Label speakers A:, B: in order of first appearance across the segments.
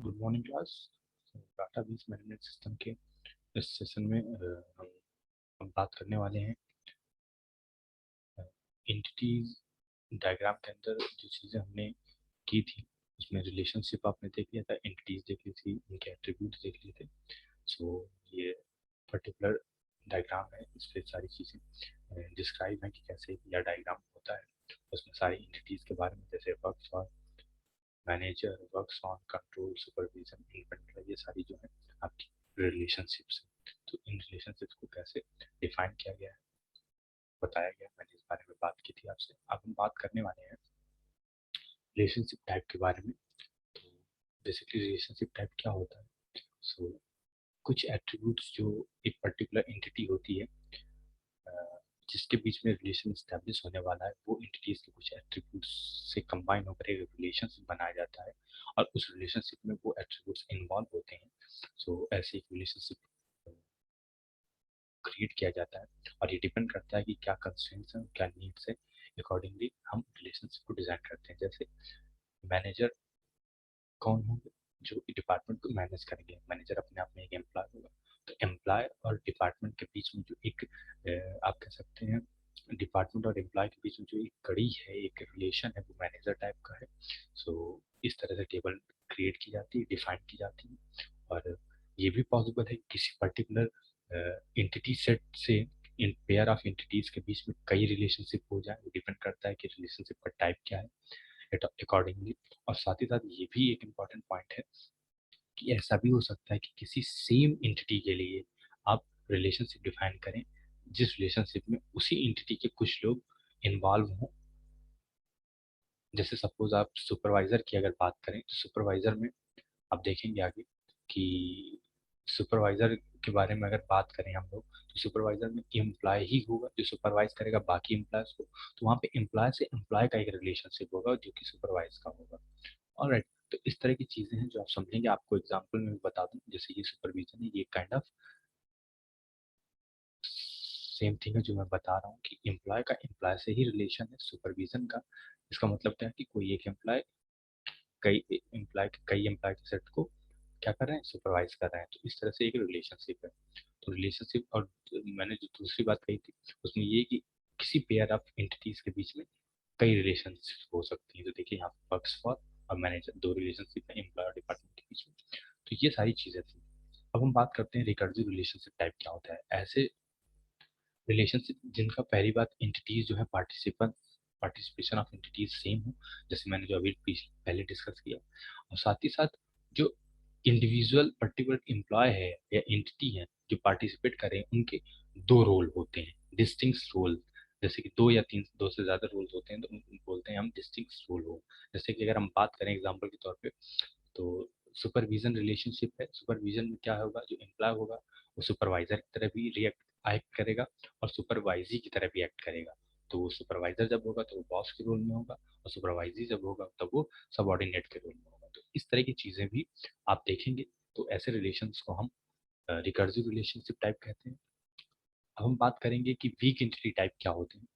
A: Good morning class. Database management system के इस session में हम बात करने वाले हैं एंटिटीज डायग्राम के अंदर जो चीज़ें हमने की थी उसमें रिलेशनशिप आपने देख लिया था, एंटिटीज देख ली थी, उनके एट्रीब्यूट देख लिए थे। सो ये पर्टिकुलर डायग्राम है, इस पर सारी चीज़ें डिस्क्राइब है कि कैसे यह डायग्राम होता है। उसमें सारी एंटिटीज के बारे में जैसे वर्क्स और manager, works on control, supervision, inventory, ये सारी जो है आपकी रिलेशनशिप्स है। तो इन रिलेशनशिप्स को कैसे डिफाइन किया गया है, बताया गया, मैंने इस बारे में बात की थी आपसे। अब हम बात करने वाले हैं रिलेशनशिप टाइप के बारे में। तो बेसिकली रिलेशनशिप टाइप क्या होता है? सो कुछ एट्रीब्यूट्स जो एक पर्टिकुलर एंटिटी होती है जिसके बीच में रिलेशन स्टैब्लिश होने वाला है, वो एंटिटीज के कुछ एट्रीब्यूट्स से कंबाइन होकर एक रिलेशनशिप बनाया जाता है और उस रिलेशनशिप में वो एट्रीब्यूट्स इन्वॉल्व होते हैं। सो ऐसे एक रिलेशनशिप क्रिएट किया जाता है और ये डिपेंड करता है कि क्या कंस्ट्रेंट्स हैं, क्या नीड्स है, अकॉर्डिंगली हम रिलेशनशिप को डिजाइन करते हैं। जैसे मैनेजर कौन होंगे? जो डिपार्टमेंट को मैनेज करेंगे। मैनेजर अपने आप में एक एम्प्लॉय होगा। तो एम्प्लॉय और डिपार्टमेंट के बीच में जो एक आप कह सकते हैं डिपार्टमेंट और एम्प्लॉय के बीच में जो एक कड़ी है, एक रिलेशन है, वो मैनेजर टाइप का है। सो इस तरह से टेबल क्रिएट की जाती है, डिफाइन की जाती है। और ये भी पॉसिबल है कि किसी पर्टिकुलर एंटिटी सेट से इन पेयर ऑफ एंटिटीज के बीच में कई रिलेशनशिप हो जाए। वो डिपेंड करता है कि रिलेशनशिप का टाइप क्या है अकॉर्डिंगली। और साथ ही साथ ये भी एक इम्पॉर्टेंट पॉइंट है कि ऐसा भी हो सकता है कि किसी सेम एंटिटी के लिए आप रिलेशनशिप डिफाइन करें जिस रिलेशनशिप में उसी एंटिटी के कुछ लोग इन्वॉल्व हों। जैसे सपोज आप सुपरवाइजर की अगर बात करें तो सुपरवाइजर में आप देखेंगे आगे कि सुपरवाइजर के बारे में अगर बात करें हम लोग तो सुपरवाइजर में एम्प्लॉय ही होगा जो सुपरवाइज करेगा बाकी एम्प्लॉयज को। तो वहाँ पे एम्प्लॉय से एम्प्लॉय का एक रिलेशनशिप होगा जो कि सुपरवाइज का होगा। ऑलराइट, तो इस तरह की चीजें हैं जो आप समझेंगे। आपको एग्जांपल में बता दूं, जैसे ये सुपरविजन है, ये काइंड ऑफ सेम थिंग है जो मैं बता रहा हूँ कि एम्प्लॉय का एम्प्लॉय से ही रिलेशन है। सुपरविजन का इसका मतलब क्या है कि कोई एक एम्प्लॉय कई एम्प्लॉय के सेट को क्या कर रहे हैं, सुपरवाइज कर रहे हैं। तो इस तरह से एक रिलेशनशिप है। तो रिलेशनशिप, और मैंने जो दूसरी बात कही थी उसमें ये कि किसी पेयर ऑफ एंटिटीज के बीच में कई रिलेशनशिप हो सकती है। तो देखिए यहाँ वर्क्स फॉर और मैनेजर, दो रिलेशनशिप है एम्प्लॉय और डिपार्टमेंट के बीच में। तो ये सारी चीजें थी। अब हम बात करते हैं रिकर्सिव रिलेशनशिप टाइप क्या होता है। ऐसे रिलेशनशिप जिनका पहली बात एंटिटीज जो है पार्टिसिपेशन ऑफ एंटिटीज सेम हो, जैसे मैंने जो अभी पहले डिस्कस किया। और साथ ही साथ जो इंडिविजुअल पर्टिकुलर एम्प्लॉय है या एंटिटी है जो पार्टिसिपेट कर रहे हैं, उनके दो रोल होते हैं, डिस्टिंक्ट रोल। जैसे कि दो या तीन, दो से ज्यादा रोल्स होते हैं तो उनको बोलते हैं हम डिस्टिंक्ट रोल हो। जैसे कि अगर हम बात करें एग्जांपल के तौर पे, तो सुपरविजन रिलेशनशिप है। सुपरविजन में क्या होगा, जो एम्प्लॉय होगा वो सुपरवाइजर की तरह भी एक्ट करेगा और सुपरवाइजी की तरह भी एक्ट करेगा। तो वो सुपरवाइजर जब होगा तो वो बॉस के रोल में होगा और सुपरवाइजी जब होगा तब वो सबऑर्डिनेट के रोल में होगा। तो इस तरह की चीजें भी आप देखेंगे। तो ऐसे रिलेशंस को हम रिकर्सिव रिलेशनशिप टाइप कहते हैं। अब हम बात करेंगे कि वीक एंटिटी टाइप क्या होते हैं।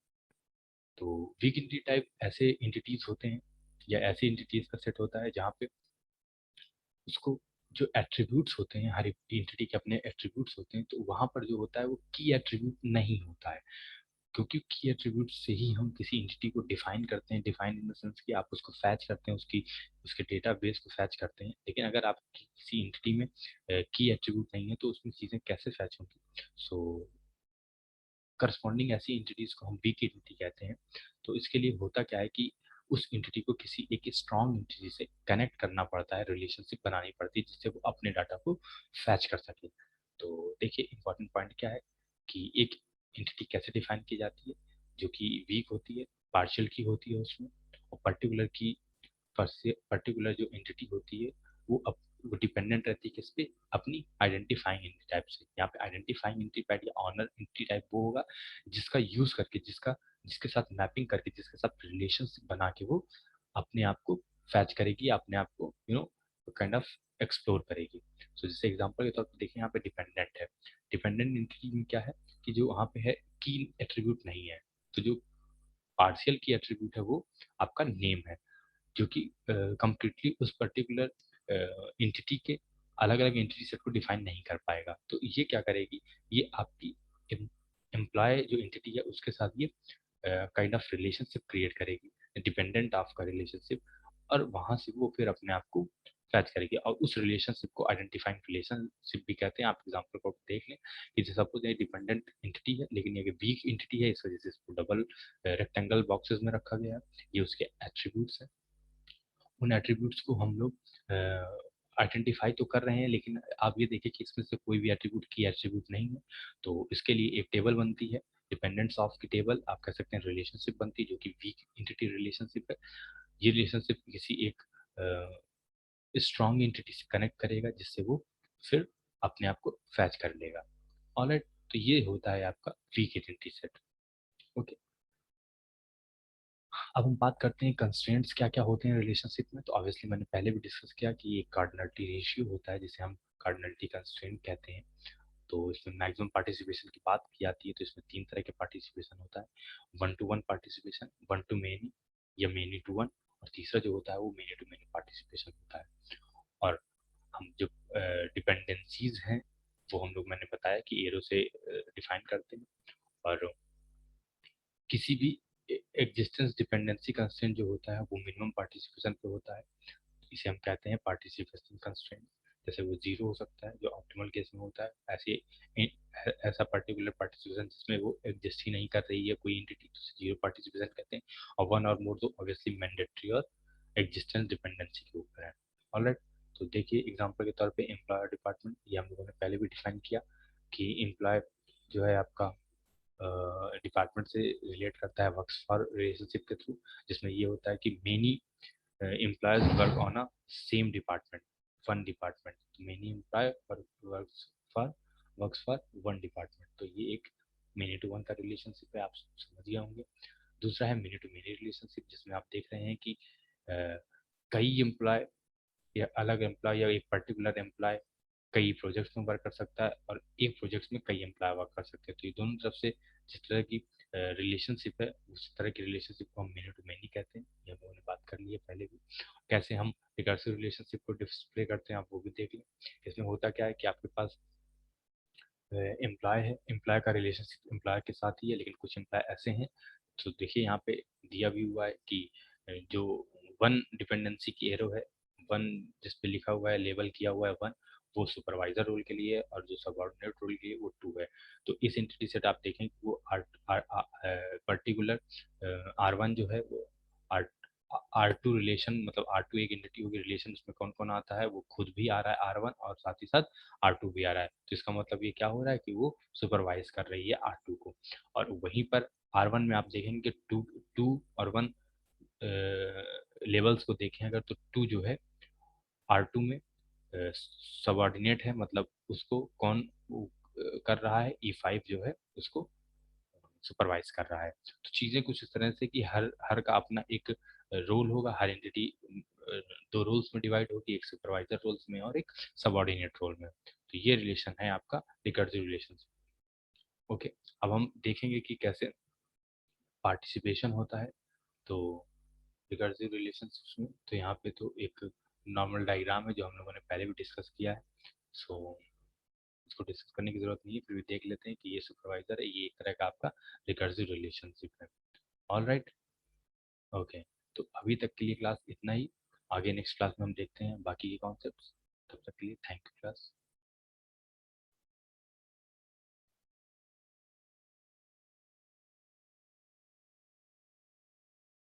A: तो वीक एंटिटी टाइप ऐसे एंटिटीज होते हैं या ऐसी एंटिटीज का सेट होता है जहाँ पे उसको जो एट्रीब्यूट्स होते हैं, हर एंटिटी के अपने एट्रीब्यूट्स होते हैं, तो वहाँ पर जो होता है वो की एट्रीब्यूट नहीं होता है। क्योंकि की एट्रीब्यूट से ही हम किसी एंटिटी को डिफाइन करते हैं। डिफाइन इन द सेंस कि आप उसको फैच करते हैं, उसके डेटाबेस को फैच करते हैं। लेकिन अगर आप किसी एंटिटी में की एट्रीब्यूट नहीं है तो उसमें चीज़ें कैसे फैच होंगी? सो करस्पॉन्डिंग ऐसी एंटिटीज को हम वीक एंटिटी कहते हैं। तो इसके लिए होता क्या है कि उस एंटिटी को किसी एक स्ट्रॉन्ग एंटिटी से कनेक्ट करना पड़ता है, रिलेशनशिप बनानी पड़ती है जिससे वो अपने डाटा को फैच कर सके। तो देखिए इंपॉर्टेंट पॉइंट क्या है कि एक एंटिटी कैसे डिफाइन की जाती है, जो कि वीक होती है, पार्शियल की होती है उसमें, और पर्टिकुलर जो एंटिटी होती है वो वो डिपेंडेंट रहती है किस पे, अपनी आइडेंटिफाइंग एंटिटी टाइप से। यहाँ पे आइडेंटिफाइंग एंटिटी टाइप या ऑनर एंटिटी टाइप वो होगा जिसका यूज करके, जिसके साथ मैपिंग करके, जिसके साथ रिलेशनशिप बना के वो अपने आप को फैच करेगी, अपने आप को काइंड ऑफ एक्सप्लोर करेगी। सो जैसे एग्जांपल के तौर पर देखिए यहाँ पे डिपेंडेंट है। डिपेंडेंट एंटिटी में क्या है कि जो वहाँ पे है की एट्रीब्यूट नहीं है। तो जो पार्शियल की एट्रीब्यूट है वो आपका नेम है, जो कि कंप्लीटली उस पर्टिकुलर एंटिटी के अलग अलग एंटिटी सेट को डिफाइन नहीं कर पाएगा। तो ये क्या करेगी, ये आपकी एम्प्लॉय जो एंटिटी है उसके साथ ये काइंड ऑफ रिलेशनशिप क्रिएट करेगी, डिपेंडेंट ऑफ का रिलेशनशिप, और वहां से वो फिर अपने आप को फैच करेगी, और उस रिलेशनशिप को आइडेंटिफाइंग रिलेशनशिप भी कहते हैं। आप एग्जांपल को देख लें कि जैसे सपोज ये डिपेंडेंट एंटिटी है, लेकिन ये वीक एंटिटी है, इस वजह से इसको डबल रेक्टेंगल बॉक्सेस में रखा गया है। ये उसके एट्रीब्यूट्स हैं। उन एट्रीब्यूट्स को हम लोग आइडेंटिफाई तो कर रहे हैं, लेकिन आप ये देखिए कि इसमें से कोई भी एट्रीब्यूट की एट्रीब्यूट नहीं है। तो इसके लिए एक टेबल बनती है, डिपेंडेंस ऑफ की टेबल आप कह सकते हैं, रिलेशनशिप बनती है जो कि वीक एंटिटी रिलेशनशिप है। ये रिलेशनशिप किसी एक स्ट्रॉन्ग एंटिटी से कनेक्ट करेगा, जिससे वो फिर अपने आप को फैच कर लेगा। ऑलराइट, तो ये होता है आपका वीक एंटिटी सेट। ओके, अब हम बात करते हैं कंस्ट्रेंट्स क्या क्या होते हैं रिलेशनशिप में। तो ऑब्वियसली मैंने पहले भी डिस्कस किया कि एक कार्डिनलिटी रेशियो होता है जिसे हम कार्डिनलिटी कंस्ट्रेंट कहते हैं। तो इसमें मैक्सिमम पार्टिसिपेशन की बात की जाती है, तो इसमें तीन तरह के पार्टिसिपेशन होता है, one two one participation, one two many या मेनी टू वन, और तीसरा जो होता है वो मेनी टू मेनी पार्टिसिपेशन होता है। और हम जो डिपेंडेंसीज हैं वो हम लोग, मैंने बताया कि एरो से डिफाइन करते हैं। और किसी भी एग्जिस्टेंस डिपेंडेंसी कंस्ट्रेंट जो होता है वो मिनिमम पार्टिसिपेशन पे होता है, इसे हम कहते हैं पार्टिसिपेशन कंस्ट्रेंट। जैसे वो जीरो हो सकता है जो ऑप्टिमल केस में होता है, ऐसे ऐसा पर्टिकुलर पार्टिसिपेशन जिसमें वो एग्जिस्ट ही नहीं कर रही है कोई एंटिटी, तो जीरो पार्टिसिपेशन कहते हैं। और वन और मोर तो ऑब्वियसली मैंडेटरी और एग्जिस्टेंस डिपेंडेंसी के ऊपर है। ऑलराइट, तो देखिए एग्जांपल के तौर पे एम्प्लॉयर डिपार्टमेंट, ये हम लोगों ने पहले भी डिफाइन किया कि एम्प्लॉय जो है आपका डिपार्टमेंट से रिलेट करता है वर्क्स फॉर रिलेशनशिप के थ्रू, जिसमें ये होता है कि many employees work on a same department, one department, many employee works for works for one department. तो ये एक मेनी टू वन का रिलेशनशिप है, आप समझ गए होंगे। दूसरा है मेनी टू मेनी रिलेशनशिप, जिसमें आप देख रहे हैं कि कई एम्प्लॉय या अलग एम्प्लॉय या एक पर्टिकुलर एम्प्लॉय कई प्रोजेक्ट्स में वर्क कर सकता है, और एक प्रोजेक्ट्स में कई एम्प्लॉय वर्क कर सकते हैं। तो ये दोनों तरफ से जिस तरह की रिलेशनशिप है, उस तरह की रिलेशनशिप को हम मेनी टू मेनी कहते हैं। ये हम लोगों ने बात कर ली है पहले भी। कैसे हम रिकर्सिव रिलेशनशिप को डिस्प्ले करते हैं आप वो भी देख लें। इसमें होता क्या है कि आपके पास एम्प्लॉय है, एम्प्लॉय का रिलेशनशिप एम्प्लॉय के साथ ही है, लेकिन कुछ एम्प्लॉय ऐसे हैं, तो देखिए यहाँ पे दिया भी हुआ है कि जो वन डिपेंडेंसी की एरो है, वन जिस पे लिखा हुआ है, लेबल किया हुआ है वन, वो सुपरवाइजर रोल के लिए है, और जो सबऑर्डिनेट रोल के लिए वो टू है। तो इस एंटिटी सेट आप देखें कि वो पर्टिकुलर आर वन जो है वो आर आर टू रिलेशन, मतलब आर टू एक एंटिटी होगी, रिलेशन उसमें कौन कौन आता है, वो खुद भी आ रहा है आर वन, और साथ ही साथ आर टू भी आ रहा है। तो इसका मतलब ये क्या हो रहा है कि वो सुपरवाइज कर रही है आर टू को। और वहीं पर आर वन में आप देखेंगे टू टू और वन लेवल्स को देखें अगर, तो टू जो है आर टू में सबऑर्डिनेट है, मतलब उसको कौन कर रहा है, ई फाइव जो है उसको सुपरवाइज कर रहा है। तो चीज़ें कुछ इस तरह से कि हर हर का अपना एक रोल होगा, हर एंटिटी दो रोल्स में डिवाइड होगी, एक सुपरवाइजर रोल्स में और एक सबऑर्डिनेट रोल में। तो ये रिलेशन है आपका रिकर्सिव रिलेशन। ओके, अब हम देखेंगे कि कैसे पार्टिसिपेशन होता है। तो रिकर्सिव रिलेशनशिप्स में तो यहाँ पे तो एक नॉर्मल डायग्राम है जो हम लोगों ने पहले भी डिस्कस किया है। सो इसको डिस्कस करने की जरूरत नहीं है, फिर भी देख लेते हैं कि ये सुपरवाइजर है, ये एक तरह का आपका रिकर्सिव रिलेशनशिप है। ऑल राइट, ओके, तो अभी तक के लिए क्लास इतना ही। आगे नेक्स्ट क्लास में हम देखते हैं बाकी के कॉन्सेप्ट्स। तब तक के लिए थैंक यू क्लास।